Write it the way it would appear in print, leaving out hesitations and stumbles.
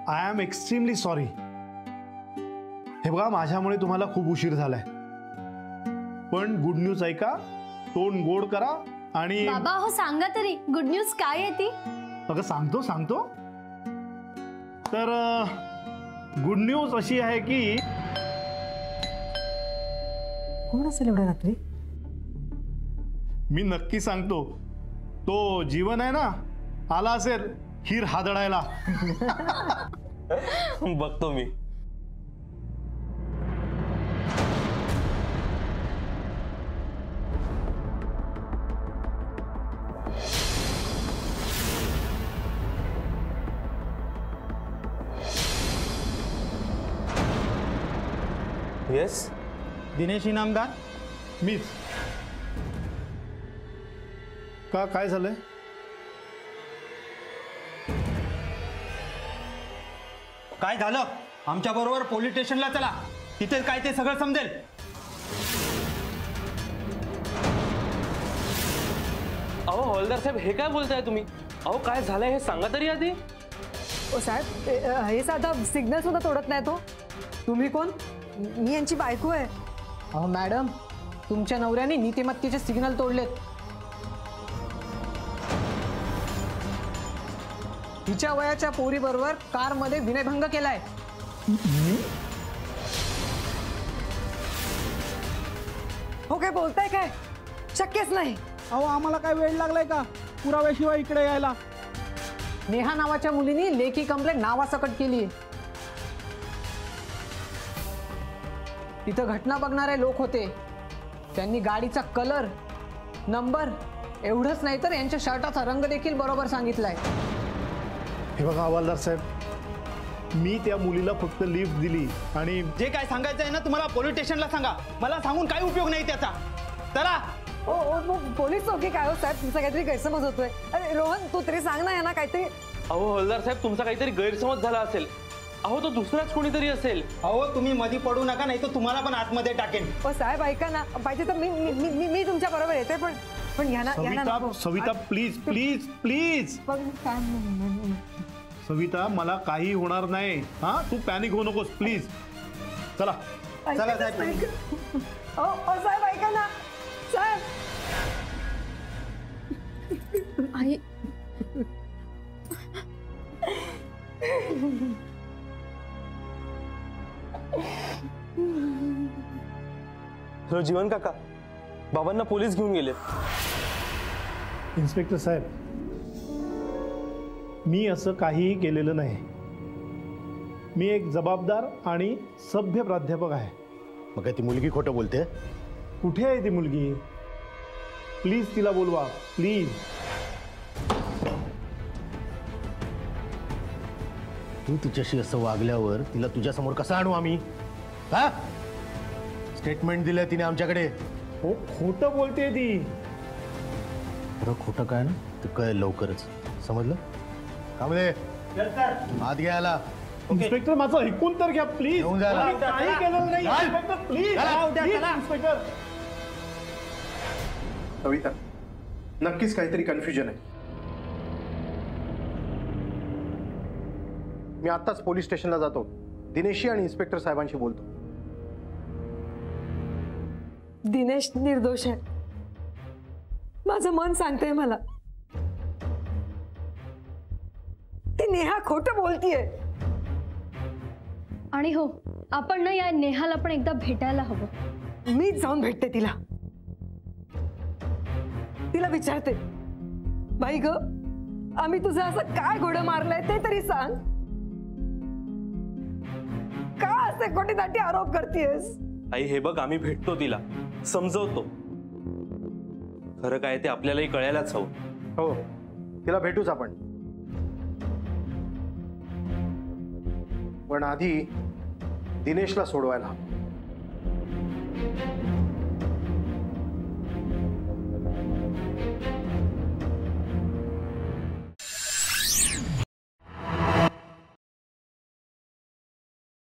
I am extremely sorry. हे बघा, माझ्यामुळे तुम्हाला खूप उशीर झालाय, पण गुड न्यूज ऐका, तोंड गोड करा आणि बाबा हो सांगा तरी गुड न्यूज काय आहे ती? अगं सांगतो तर गुड न्यूज अशी आहे की कोण असेल एवढ्या रात्री? मी नक्की सांगतो, तो जीवन आहे ना, आला असेल खीर हादडायला। बघतो मी। येस, दिनेश इनामदार मीच। का काय झालंय? काय झालं? आमच्या बरोबर पोलीस स्टेशनला चला, तिथे काय ते सगळं समजेल। अहो हवालदार साहेब, हे काय बोलताय तुम्ही? अहो काय झालंय हे सांगा तरी आधी। ओ साहेब, हे साधा सिग्नल सुद्धा तोडत नाही तो। तुम्ही कोण? मी यांची बायको आहे। अहो मॅडम, तुमच्या नवऱ्याने नीतिमत्तेचे सिग्नल तोडलेत। तिच्या वयाच्या पोरीबरोबर कारमध्ये विनयभंग केलाय। हो काय बोलताय काय? शक्यच नाही। अहो आम्हाला काय वेळ लागलाय का पुराव्याशिवाय इकडे यायला? नेहा नावाच्या मुलीने लेखी कंप्लेंट नावासकट केली। तिथं घटना बघणारे लोक होते, त्यांनी गाडीचा कलर, नंबर एवढंच नाही तर यांच्या शर्टाचा रंग देखील बरोबर सांगितलाय। हे बघा हवालदार साहेब, मी त्या मुलीला फक्त लिफ्ट दिली आणि जे काय सांगायचं आहे ना तुम्हाला पोलीस स्टेशनला सांगा, मला सांगून काही उपयोग नाही त्याचा। चला। ओ पोलीस चौकी काय हो साहेब, तुमचा काहीतरी गैरसमज होतोय। अरे रोहन, तू तरी सांग ना यांना काहीतरी। अहो हवालदार साहेब, तुमचा काहीतरी गैरसमज झाला असेल। अहो तो दुसराच कोणीतरी असेल। अहो तुम्ही मध्ये पडू नका, नाही तर तुम्हाला पण आतमध्ये टाकेन। ओ साहेब ऐका ना, पाहिजे तर मी तुमच्या बरोबर येते, पण यांना Savita please please please Savita, मला काही होणार नाही। हा, तू पॅनिक होऊ नकोस प्लीज। चला चला साहेब। ओ साहेब ऐका ना साहेब। आई हॅलो जीवन काका, बाबांना पोलीस घेऊन गेले। इन्स्पेक्टर साहेब, मी असं काहीही केलेलं नाही। मी एक जबाबदार आणि सभ्य प्राध्यापक आहे। मग काय ती मुलगी खोटं बोलते? कुठे आहे ती मुलगी? प्लीज तिला बोलवा, प्लीज। तू तिच्याशी असं वागल्यावर तिला तुझ्यासमोर कसं आणू आम्ही? हा, स्टेटमेंट दिलं तिने आमच्याकडे। हो, खोटं बोलते ती। खरं खोटं काय ना ते कळेल लवकरच, समजलं? कामदे आत घ्यायला। इन्स्पेक्टर माझं ऐकून तर घ्या प्लीज। येऊन जा ना। मी काही केलेलं नाही इन्स्पेक्टर, प्लीज इन्स्पेक्टर। सविता, नक्कीच काहीतरी कन्फ्युजन आहे। मी आत्ताच पोलीस स्टेशनला जातो, दिनेशशी आणि इन्स्पेक्टर साहेबांशी बोलतो। दिनेश निर्दोष आहे, माझं मन सांगतंय मला। ती नेहा खोटं बोलतीये। आणि हो, आपण ना या नेहाला पण एकदा भेटायला हवं। मीच जाऊन भेटते तिला, तिला विचारते, बाई ग, आम्ही तुझं असं काय घोडं मारलंय ते तरी सांग। का असे खोटेदाटी आरोप करतेस? आई हे बघ, आम्ही भेटतो तिला, समजवतो। खरं काय ते आपल्यालाही कळायलाच हवं। हो, तिला भेटूच आपण, पण आधी दिनेशला सोडवायला हवं।